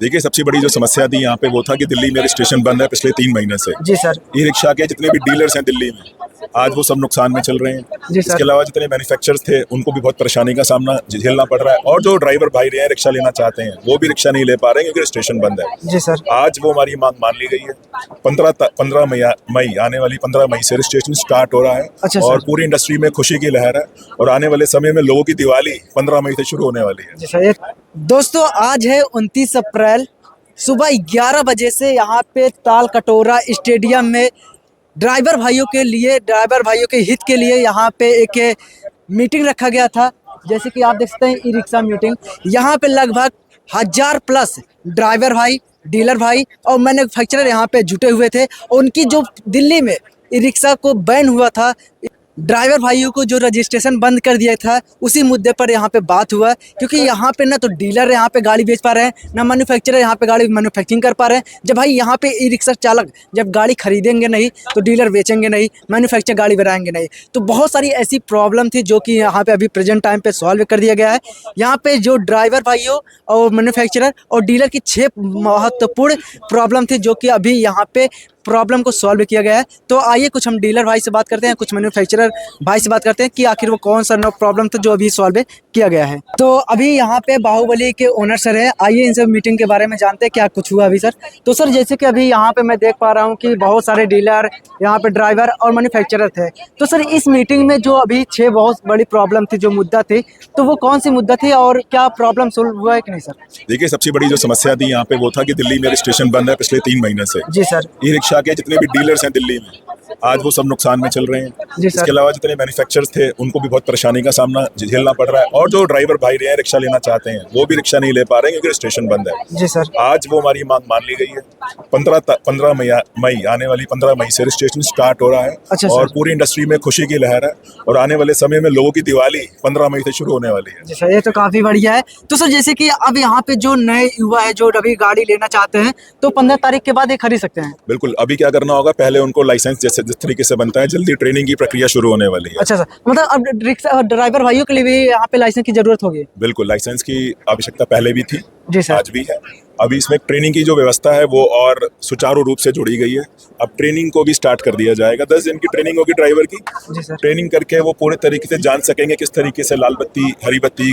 देखिए, सबसे बड़ी जो समस्या थी यहाँ पे वो था कि दिल्ली में रजिस्ट्रेशन बंद है पिछले 3 महीने से। जी सर। ई रिक्शा के जितने भी डीलर्स हैं दिल्ली में, आज वो सब नुकसान में चल रहे हैं। जी सर। इसके अलावा जितने मैन्युफैक्चरर्स थे उनको भी बहुत परेशानी का सामना झेलना पड़ रहा है, और जो ड्राइवर भाई रहे हैं रिक्शा लेना चाहते हैं वो भी रिक्शा नहीं ले पा रहे हैं क्योंकि रजिस्ट्रेशन बंद है। जी सर। आज वो हमारी मांग मान ली गई है। 15 मई आने वाली 15 मई से रजिस्ट्रेशन स्टार्ट हो रहा है। अच्छा और सर। पूरी इंडस्ट्री में खुशी की लहर है, और आने वाले समय में लोगों की दिवाली 15 मई से शुरू होने वाली है। जी सर। दोस्तों, आज है 29 अप्रैल, सुबह 11 बजे से यहाँ पे ताल कटोरा स्टेडियम में ड्राइवर भाइयों के हित के लिए यहाँ पे एक मीटिंग रखा गया था। जैसे कि आप देख सकते हैं, ई रिक्शा मीटिंग। यहाँ पे लगभग 1000+ ड्राइवर भाई, डीलर भाई और मैन्युफैक्चरर यहाँ पे जुटे हुए थे। उनकी जो दिल्ली में ई रिक्शा को बैन हुआ था, ड्राइवर भाइयों को जो रजिस्ट्रेशन बंद कर दिया था, उसी मुद्दे पर यहाँ पे बात हुआ। क्योंकि यहाँ पे ना तो डीलर यहाँ पे गाड़ी बेच पा रहे हैं, ना मैन्युफैक्चरर यहाँ पे गाड़ी मैन्युफैक्चरिंग कर पा रहे हैं। जब भाई यहाँ पे ई रिक्शा चालक जब गाड़ी खरीदेंगे नहीं तो डीलर बेचेंगे नहीं, मैन्युफैक्चर गाड़ी बनाएंगे नहीं। तो बहुत सारी ऐसी प्रॉब्लम थी जो कि यहाँ पे अभी प्रेजेंट टाइम पे सॉल्व कर दिया गया है। यहाँ पे जो ड्राइवर भाइयों और मैन्युफैक्चरर और डीलर की 6 महत्वपूर्ण प्रॉब्लम थी जो कि अभी यहाँ पे प्रॉब्लम को सॉल्व किया गया है। तो आइए कुछ हम डीलर भाई से बात करते हैं, कुछ मैन्युफैक्चरर भाई से बात करते हैं कि आखिर वो कौन सा प्रॉब्लम था जो अभी सॉल्व किया गया है। तो अभी यहाँ पे बाहुबली के ओनर सर है, आइए इनसे मीटिंग के बारे में जानते हैं क्या कुछ हुआ अभी सर। तो सर, जैसे कि अभी यहाँ पे मैं देख पा रहा हूँ कि बहुत सारे डीलर, यहाँ पे ड्राइवर और मैन्युफैक्चरर थे। तो सर, इस मीटिंग में जो अभी 6 बहुत बड़ी प्रॉब्लम थी, जो मुद्दा थी, तो वो कौन सी मुद्दा थी और क्या प्रॉब्लम सोल्व हुआ है कि नहीं सर? देखिए, सबसे बड़ी जो समस्या थी यहाँ पे वो था कि दिल्ली में रजिस्ट्रेशन बंद है पिछले 3 महीने से। जी सर। ई रिक्शा के जितने भी डीलर्स हैं दिल्ली में, आज वो सब नुकसान में चल रहे हैं। जी सर। इसके अलावा जितने मैन्युफैक्चरर्स थे उनको भी बहुत परेशानी का सामना झेलना पड़ रहा है, और जो ड्राइवर भाई रहे हैं रिक्शा लेना चाहते हैं वो भी रिक्शा नहीं ले पा रहे हैं क्योंकि रजिस्ट्रेशन बंद है। जी सर। आज वो हमारी मांग मान ली गई है। 15 मई आने वाली 15 मई से रजिस्ट्रेशन स्टार्ट हो रहा है। अच्छा और सर। पूरी इंडस्ट्री में खुशी की लहर है, और आने वाले समय में लोगों की दिवाली 15 मई से शुरू होने वाली है। जी सर, ये तो काफ़ी बढ़िया है। तो सर, जैसे कि अब यहाँ पे जो नए युवा है जो अभी गाड़ी लेना चाहते हैं, तो 15 तारीख के बाद ये खरीद सकते हैं? बिल्कुल। अभी क्या करना होगा, पहले उनको लाइसेंस जैसे जिस तरीके से बनता है, जल्दी ट्रेनिंग की प्रक्रिया शुरू होने वाली है। अच्छा सर, मतलब अब रिक्शा ड्राइवर भाइयों के लिए भी यहाँ पे लाइसेंस की जरूरत होगी? बिल्कुल, लाइसेंस की आवश्यकता पहले भी थी, जी सर। आज भी है। अभी इसमें ट्रेनिंग की जो व्यवस्था है वो और सुचारू रूप से जोड़ी गई है। अब ट्रेनिंग को भी स्टार्ट कर दिया जाएगा। 10 दिन की ट्रेनिंग होगी ड्राइवर की। जी सर। ट्रेनिंग करके वो पूरे तरीके से जान सकेंगे किस तरीके से लाल बत्ती, हरी बत्ती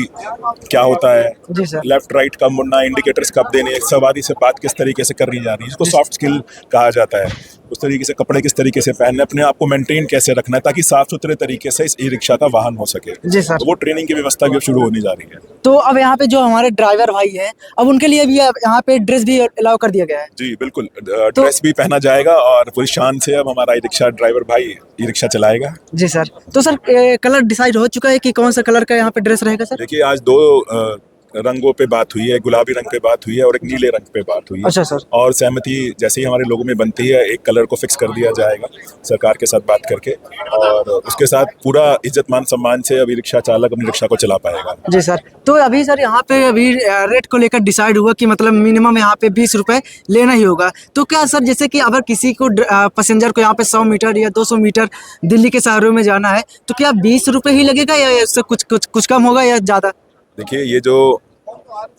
क्या होता है, जी सर। लेफ्ट राइट कब मुड़ना, इंडिकेटर्स कब देने, सवारी से बात किस तरीके से करनी जा रही है, इसको सॉफ्ट स्किल कहा जाता है। उस तरीके से कपड़े किस तरीके से पहनने, अपने आप को मेंटेन कैसे रखना है ताकि साफ सुथरे तरीके से इस ई रिक्शा का वाहन हो सके। जी सर। तो वो ट्रेनिंग की व्यवस्था भी अब शुरू होने जा रही है। तो अब यहाँ पे जो हमारे ड्राइवर भाई हैं, अब उनके लिए भी अब यहाँ पे ड्रेस भी अलाउ कर दिया गया है? जी बिल्कुल, ड्रेस भी पहना जाएगा, और पूरी शान से अब हमारा ई रिक्शा ड्राइवर भाई ई रिक्शा चलाएगा। जी सर। तो सर, कलर डिसाइड हो चुका है कि कौन सा कलर का यहाँ पे ड्रेस रहेगा सर? देखिए, आज 2 रंगों पे बात हुई है, गुलाबी रंग पे बात हुई है और एक नीले रंग पे बात हुई है। अच्छा सर। और सहमति जैसे ही हमारे लोगों में बनती है, एक कलर को फिक्स कर दिया जाएगा सरकार के साथ बात करके, और उसके साथ पूरा इज्जत मान सम्मान से अभी रिक्शा चालक अपनी रिक्शा को चला पाएगा। जी सर। तो अभी सर, यहाँ पे अभी रेट को लेकर डिसाइड हुआ कि मतलब मिनिमम यहाँ पे 20 रुपए लेना ही होगा। तो क्या सर, जैसे कि अगर किसी को पैसेंजर को यहाँ पे 100 मीटर या 200 मीटर दिल्ली के शहरों में जाना है, तो क्या 20 रुपए ही लगेगा या इससे कुछ कम होगा या ज़्यादा? देखिए, ये जो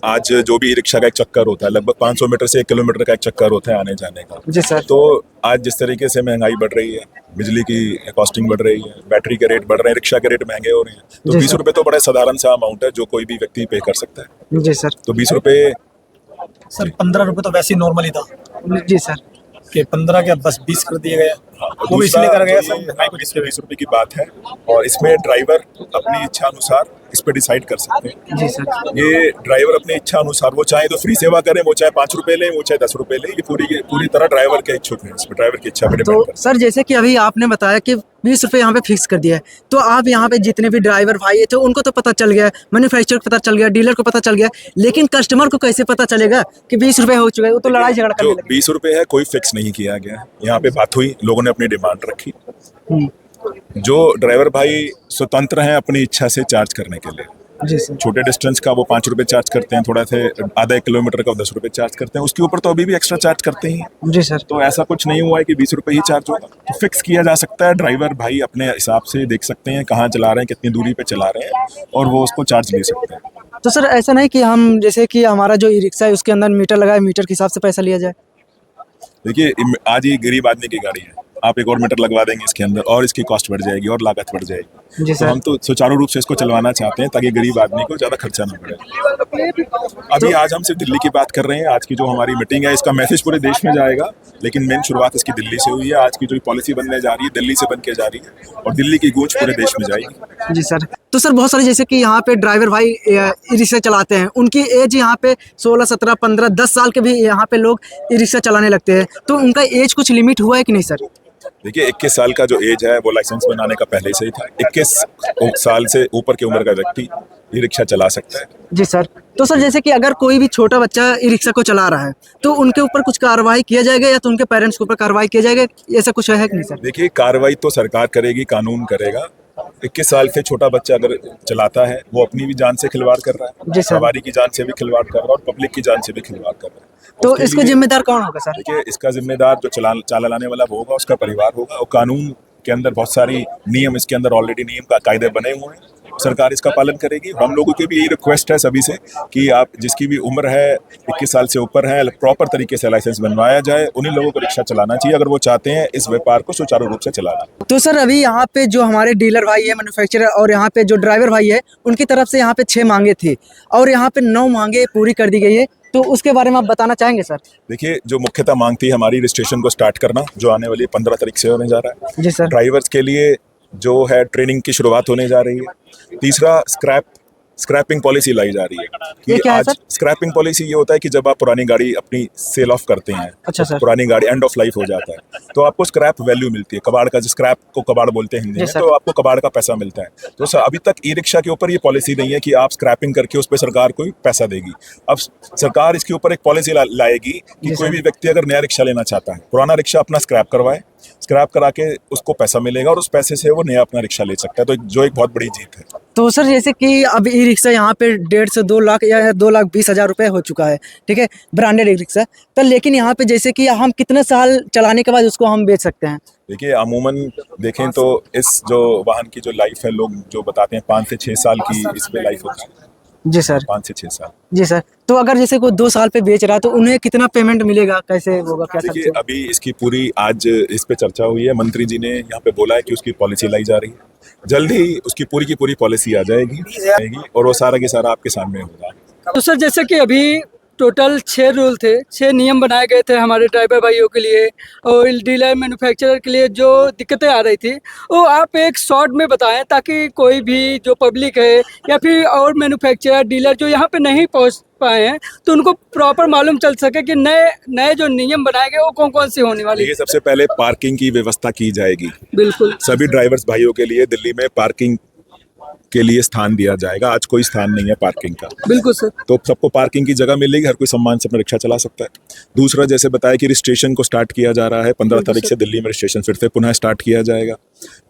आज जो भी रिक्शा का एक चक्कर होता है, लगभग 500 मीटर से 1 किलोमीटर का एक चक्कर होता है आने जाने का। जी सर। तो आज जिस तरीके से महंगाई बढ़ रही है, बिजली की कॉस्टिंग बढ़ रही है, बैटरी के रेट बढ़ रहे हैं, रिक्शा के रेट महंगे हो रहे हैं, तो 20 रुपए तो बड़ा साधारण सा अमाउंट है जो कोई भी व्यक्ति पे कर सकता है। जी सर। तो 20 रुपए सर 15 रुपए तो वैसे ही नॉर्मल ही था जी सर। कि 15 के बस 20 कर दिए गए। वो भी दूसरा इसलिए कर गया जो ये सर, 20 रुपए की बात है, और इसमें ड्राइवर अपनी इच्छा अनुसार इस पे डिसाइड कर सकते हैं। जी सर। ये ड्राइवर अपनी इच्छा अनुसार, वो चाहे तो फ्री सेवा करें, वो चाहे 5 रुपए लें, वो चाहे 10 रुपए लें, ये पूरी तरह ड्राइवर के इच्छुक है, इसमें ड्राइवर की इच्छा पे डिपेंड तो करता है। सर, जैसे कि अभी आपने बताया कि 20 रुपए यहाँ पे फिक्स कर दिया है, तो आप यहाँ पे जितने भी ड्राइवर भाई थे उनको तो पता चल गया, मैन्युफैक्चरर को पता चल गया, डीलर को पता चल गया, लेकिन कस्टमर को कैसे पता चलेगा कि 20 रुपए हो चुका है? वो तो लड़ाई झगड़ा करने जो लगे। 20 रुपए है कोई फिक्स नहीं किया गया, यहाँ पे बात हुई, लोगों ने अपनी डिमांड रखी। हम्म। जो ड्राइवर भाई स्वतंत्र हैं अपनी इच्छा से चार्ज करने के लिए, जी सर। छोटे डिस्टेंस का वो 5 रुपये चार्ज करते हैं, थोड़ा से आधा 1 किलोमीटर का 10 रुपये चार्ज करते हैं, उसके ऊपर तो अभी भी एक्स्ट्रा चार्ज करते ही हैं। जी सर। तो ऐसा कुछ नहीं हुआ है कि 20 रुपये ही चार्ज होगा, तो फिक्स किया जा सकता है। ड्राइवर भाई अपने हिसाब से देख सकते हैं कहाँ चला रहे हैं, कितनी दूरी पे चला रहे हैं, और वो उसको चार्ज ले सकते हैं। तो सर ऐसा नहीं कि हम जैसे कि हमारा जो ई रिक्शा है उसके अंदर मीटर लगाए, मीटर के हिसाब से पैसा लिया जाए? देखिए आज ये गरीब आदमी की गाड़ी है, आप एक और मीटर लगवा देंगे इसके अंदर और इसकी कॉस्ट बढ़ जाएगी और लागत बढ़ जाएगी। जी तो सर। हम तो सुचारू रूप से इसको चलवाना चाहते हैं ताकि गरीब आदमी को ज़्यादा खर्चा ना पड़े। अभी आज हम सिर्फ दिल्ली की बात कर रहे हैं। आज की जो हमारी मीटिंग है इसका मैसेज पूरे देश में जाएगा, लेकिन मेन शुरुआत इसकी दिल्ली से हुई है। आज की जो पॉलिसी बनने जा रही है दिल्ली से बन के जा रही है और दिल्ली की गूंज पूरे देश में जाएगी। जी सर। तो सर बहुत सारे जैसे कि यहाँ पे ड्राइवर भाई ई रिक्शा चलाते हैं, उनकी एज यहाँ पे 16, 17, 15, 10 साल के भी यहाँ पे लोग ई रिक्शा चलाने लगते हैं, तो उनका एज कुछ लिमिट हुआ है कि नहीं सर? देखिए 21 साल का जो एज है वो लाइसेंस बनाने का पहले से ही था। 21 साल से ऊपर की उम्र का व्यक्ति ई रिक्शा चला सकता है। जी सर। तो सर जैसे कि अगर कोई भी छोटा बच्चा ई रिक्शा को चला रहा है तो उनके ऊपर कुछ कार्रवाई किया जाएगा या तो उनके पेरेंट्स के ऊपर कार्रवाई किया जाएगा, ऐसा कुछ है कि नहीं सर? देखिए कार्रवाई तो सरकार करेगी, कानून करेगा। 21 साल से छोटा बच्चा अगर चलाता है वो अपनी भी जान से खिलवाड़ कर रहा है, जी सर। सवारी की जान से भी खिलवाड़ कर रहा है और पब्लिक की जान से भी खिलवाड़ कर रहा है। तो उसके इसको लिए- जिम्मेदार कौन होगा सर? देखिए इसका जिम्मेदार जो चालाने वाला वो होगा, उसका परिवार होगा। और कानून के अंदर बहुत सारी नियम, इसके अंदर ऑलरेडी नियम का कायदे बने हुए हैं, सरकार इसका पालन करेगी। हम लोगों की भी यही रिक्वेस्ट है सभी से कि आप जिसकी भी उम्र है 21 साल से ऊपर है, प्रॉपर तरीके से लाइसेंस बनवाया जाए। उन्हीं लोगों को रिक्शा चलाना चाहिए अगर वो चाहते हैं इस व्यापार को सुचारू रूप से चलाना। तो सर अभी यहाँ पे जो हमारे डीलर भाई है, मैन्युफैक्चरर, और यहाँ पे जो ड्राइवर भाई है, उनकी तरफ से यहाँ पे 6 मांगे थी और यहाँ पे 9 मांगे पूरी कर दी गई है, तो उसके बारे में आप बताना चाहेंगे सर? देखिए जो मुख्यतः मांग थी हमारी रजिस्ट्रेशन को स्टार्ट करना, जो आने वाली 15 तारीख से होने जा रहा है। जी सर। ड्राइवर्स के लिए जो है ट्रेनिंग की शुरुआत होने जा रही है। तीसरा स्क्रैपिंग पॉलिसी लाई जा रही है ये कि क्या है आज सर? स्क्रैपिंग पॉलिसी ये होता है कि जब आप पुरानी गाड़ी अपनी सेल ऑफ करते हैं, अच्छा सर। पुरानी गाड़ी एंड ऑफ लाइफ हो जाता है तो आपको स्क्रैप वैल्यू मिलती है, कबाड़ का, जो स्क्रैप को कबाड़ बोलते हैं हिंदी जी में, सर। तो आपको कबाड़ का पैसा मिलता है। तो सर अभी तक ई रिक्शा के ऊपर ये पॉलिसी नहीं है कि आप स्क्रैपिंग करके उस पर सरकार कोई पैसा देगी। अब सरकार इसके ऊपर एक पॉलिसी लाएगी कि जी कोई सर। भी व्यक्ति अगर नया रिक्शा लेना चाहता है, पुराना रिक्शा अपना स्क्रैप करवाए, स्क्रैप करा के उसको पैसा मिलेगा और उस पैसे से वो नया अपना रिक्शा ले सकता है, तो जो एक बहुत बड़ी जीत है। तो सर जैसे कि अब ई रिक्शा यहाँ पे 1.5 से 2 लाख या 2,20,000 रुपए हो चुका है, ठीक है, ब्रांडेड ई रिक्शा। तो लेकिन यहाँ पे जैसे कि हम कितने साल चलाने के बाद उसको हम बेच सकते हैं? देखिए अमूमन देखें तो इस जो वाहन की जो लाइफ है, लोग जो बताते हैं 5 से 6 साल की इसमें लाइफ होती है। जी सर। 5 से 6 साल। जी सर। तो अगर जैसे कोई 2 साल पे बेच रहा है तो उन्हें कितना पेमेंट मिलेगा, कैसे होगा, क्या देखिए सब? अभी इसकी पूरी आज इस पे चर्चा हुई है। मंत्री जी ने यहाँ पे बोला है कि उसकी पॉलिसी लाई जा रही है, जल्द ही उसकी पूरी की पूरी पॉलिसी आ जाएगी और वो सारा के सारा आपके सामने होगा। तो सर जैसे कि अभी टोटल 6 रूल थे, 6 नियम बनाए गए थे हमारे ड्राइवर भाइयों के लिए और डीलर मैन्युफैक्चरर के लिए। जो दिक्कतें आ रही थी वो आप एक शॉर्ट में बताएं ताकि कोई भी जो पब्लिक है या फिर और मैन्युफैक्चरर डीलर जो यहाँ पे नहीं पहुँच पाए हैं तो उनको प्रॉपर मालूम चल सके कि नए नए जो नियम बनाए गए वो कौन कौन सी होने वाली देखिए सबसे पहले पार्किंग की व्यवस्था की जाएगी। बिल्कुल सभी ड्राइवर्स भाइयों के लिए दिल्ली में पार्किंग के लिए स्थान दिया जाएगा। आज कोई स्थान नहीं है पार्किंग का, बिल्कुल सर। तो सबको पार्किंग की जगह मिलेगी, हर कोई सम्मान से अपना रिक्शा चला सकता है। दूसरा जैसे बताया कि रजिस्ट्रेशन को स्टार्ट किया जा रहा है, 15 तारीख से दिल्ली में रजिस्ट्रेशन फिर से पुनः स्टार्ट किया जाएगा,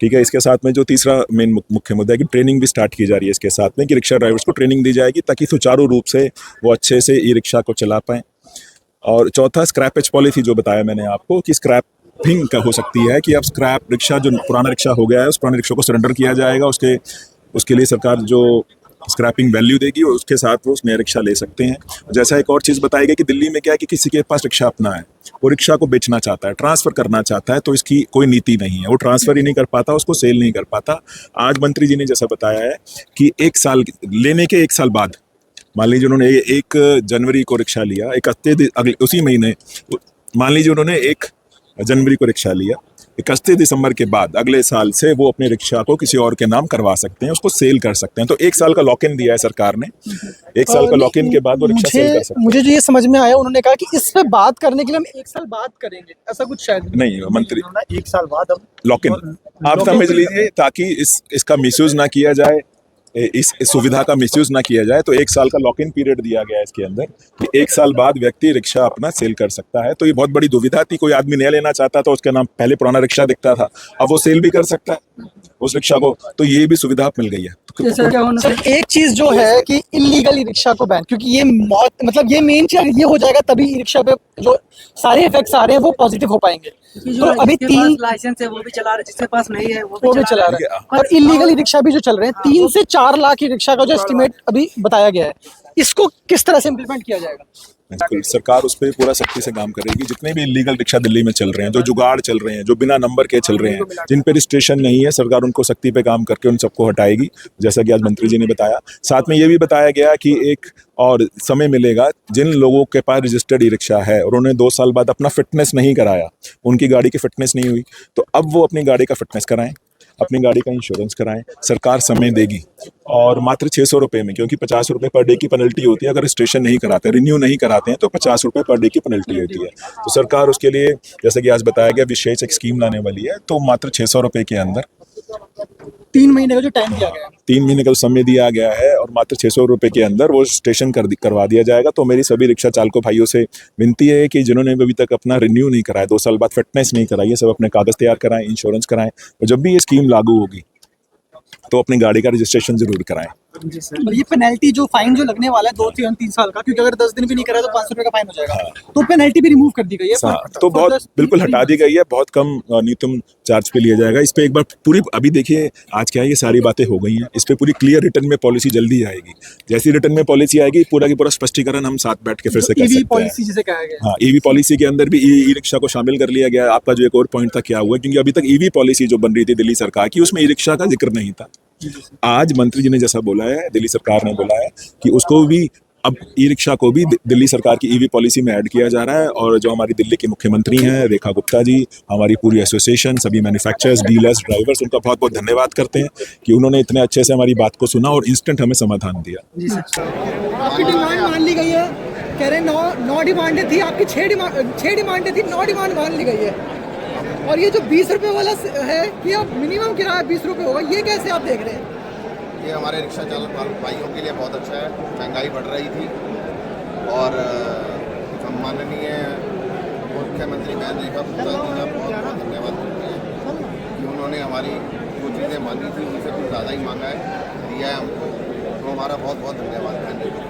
ठीक है। इसके साथ में जो तीसरा मेन मुख्य मुद्दा है कि ट्रेनिंग भी स्टार्ट की जा रही है इसके साथ में, कि रिक्शा ड्राइवर्स को ट्रेनिंग दी जाएगी ताकि सुचारू रूप से वो अच्छे से ई रिक्शा को चला पाएँ। और चौथा स्क्रैपेज पॉलिसी जो बताया मैंने आपको कि स्क्रैपिंग का हो सकती है कि अब स्क्रैप रिक्शा जो पुराना रिक्शा हो गया है उस पुराने रिक्शा को सरेंडर किया जाएगा, उसके लिए सरकार जो स्क्रैपिंग वैल्यू देगी और उसके साथ वो नया रिक्शा ले सकते हैं। जैसा एक और चीज़ बताई गई कि दिल्ली में क्या है कि किसी के पास रिक्शा अपना है, वो रिक्शा को बेचना चाहता है, ट्रांसफ़र करना चाहता है, तो इसकी कोई नीति नहीं है, वो ट्रांसफ़र ही नहीं कर पाता, उसको सेल नहीं कर पाता। आज मंत्री जी ने जैसा बताया है कि 1 साल लेने के 1 साल बाद, मान लीजिए उन्होंने 1 जनवरी को रिक्शा लिया, अगले उसी महीने मान लीजिए उन्होंने 1 जनवरी को रिक्शा लिया, 31 दिसंबर के बाद अगले साल से वो अपने रिक्शा को किसी और के नाम करवा सकते हैं, उसको सेल कर सकते हैं। तो 1 साल का लॉक इन दिया है सरकार ने, 1 साल का लॉक इन के बाद वो रिक्शा सेल कर सकते हैं। मुझे जो ये समझ में आया, उन्होंने कहा कि इस पे बात करने के लिए हम 1 साल बाद करेंगे, ऐसा कुछ शायद नहीं, मंत्री 1 साल बाद अब लॉक इन आप समझ लीजिए, ताकि इसका मिसयूज ना किया जाए, इस सुविधा का मिसयूज ना किया जाए, तो 1 साल का लॉक इन पीरियड दिया गया है इसके अंदर कि 1 साल बाद व्यक्ति रिक्शा अपना सेल कर सकता है। तो ये बहुत बड़ी दुविधा थी, कोई आदमी नया लेना चाहता था, उसके नाम पहले पुराना रिक्शा दिखता था, अब वो सेल भी कर सकता है। उस रिक्शा को, तो ये भी सुविधा मिल गई है। जैसा क्या होना सर एक चीज जो है कि इलीगल ई रिक्शा को बैन, क्योंकि ये मौत मतलब ये मेन चीज ये हो जाएगा तभी ई रिक्शा पे जो सारे इफेक्ट्स आ रहे हैं वो पॉजिटिव हो पाएंगे। तो अभी जिसके पास 3 लाइसेंस है वो भी चला रहे, जिसके पास नहीं है वो भी चला रहे हैं, है। और इलीगल ई रिक्शा भी जो चल रहे हैं 3 से 4 लाख ई रिक्शा का जो एस्टिमेट अभी बताया गया है, इसको किस तरह से इम्प्लीमेंट किया जाएगा? बिल्कुल, सरकार उस पर पूरा सख्ती से काम करेगी। जितने भी इलीगल रिक्शा दिल्ली में चल रहे हैं, जो जुगाड़ चल रहे हैं, जो बिना नंबर के चल रहे हैं, जिन पे रजिस्ट्रेशन नहीं है, सरकार उनको सख्ती पे काम करके उन सबको हटाएगी, जैसा कि आज मंत्री जी ने बताया। साथ में ये भी बताया गया कि एक और समय मिलेगा जिन लोगों के पास रजिस्टर्ड ई रिक्शा है और उन्होंने 2 साल बाद अपना फिटनेस नहीं कराया, उनकी गाड़ी की फिटनेस नहीं हुई, तो अब वो अपनी गाड़ी का फिटनेस कराएं, अपनी गाड़ी का इंश्योरेंस कराएं, सरकार समय देगी। और मात्र 600 रुपये में, क्योंकि 50 रुपये पर डे की पेनल्टी होती है अगर रजिस्ट्रेशन नहीं कराते, रिन्यू नहीं कराते हैं, तो 50 रुपये पर डे की पेनल्टी होती है। तो सरकार उसके लिए, जैसे कि आज बताया गया, विशेष एक स्कीम लाने वाली है। तो मात्र 600 रुपये के अंदर 3 महीने का जो टाइम दिया गया है, 3 महीने का समय दिया गया है और मात्र 600 रुपये के अंदर वो रजिस्ट्रेशन करवा दिया जाएगा। तो मेरी सभी रिक्शा चालकों भाइयों से विनती है कि जिन्होंने अभी तक अपना रिन्यू नहीं कराया, 2 साल बाद फिटनेस नहीं कराई है, सब अपने कागज़ तैयार कराएं, इंश्योरेंस कराएं, और जब भी ये स्कीम लागू होगी तो अपनी गाड़ी का रजिस्ट्रेशन जरूर कराएं। और ये पेनल्टी जो फाइन जो लगने वाला है 2 से 3 साल का, क्योंकि अगर 10 दिन भी नहीं करा तो 500 रुपये का फाइन हो जाएगा, तो पेनल्टी भी रिमूव कर दी गई है। तो बहुत बिल्कुल हटा दी गई है, बहुत कम न्यूनतम चार्ज पे लिया जाएगा। इस पे एक बार पूरी, अभी देखिए आज क्या है, ये सारी बातें हो गई हैं, इस पे पूरी क्लियर रिटर्न में पॉलिसी जल्दी आएगी। जैसी रिटर्न में पॉलिसी आएगी, पूरा की पूरा स्पष्टीकरण हम साथ बैठ के फिर से कर सकते हैं। पॉलिसी जिसे कहा गया, हाँ, ईवी पॉलिसी के अंदर भी ई रिक्शा को शामिल कर लिया गया है। आपका जो एक और पॉइंट था क्या हुआ, क्योंकि अभी तक ईवी पॉलिसी जो बन रही थी दिल्ली सरकार की, उसमें ई रिक्शा का जिक्र नहीं था। आज मंत्री जी ने जैसा बोला है, दिल्ली सरकार ने बोला है कि उसको भी, अब ई रिक्शा को भी दिल्ली सरकार की ईवी पॉलिसी में ऐड किया जा रहा है। और जो हमारी दिल्ली के मुख्यमंत्री हैं रेखा गुप्ता जी, हमारी पूरी एसोसिएशन, सभी मैन्युफैक्चरर्स, डीलर्स, ड्राइवर्स, उनका बहुत बहुत धन्यवाद करते हैं कि उन्होंने इतने अच्छे से हमारी बात को सुना और इंस्टेंट हमें समाधान दिया। आपकी डिमांड मान ली गई है, कह रहे हैं 9 डिमांडें थी आपकी, 6 डिमांडें थी, 9 डिमांड मान ली गई है। और ये जो 20 रुपये वाला है कि अब मिनिमम किराया 20 रुपये होगा, ये कैसे आप देख रहे हैं? ये हमारे रिक्शा चालक भाइयों के लिए बहुत अच्छा है। महंगाई बढ़ रही थी और सम्माननीय मुख्यमंत्री बहन रेखा गुप्ता जी का बहुत बहुत धन्यवाद करते हैं कि उन्होंने हमारी जो चीज़ें मांगी थी उनसे कुछ ज़्यादा ही मांगा है, दिया है हमको, तो हमारा बहुत बहुत धन्यवाद बहन रेखा।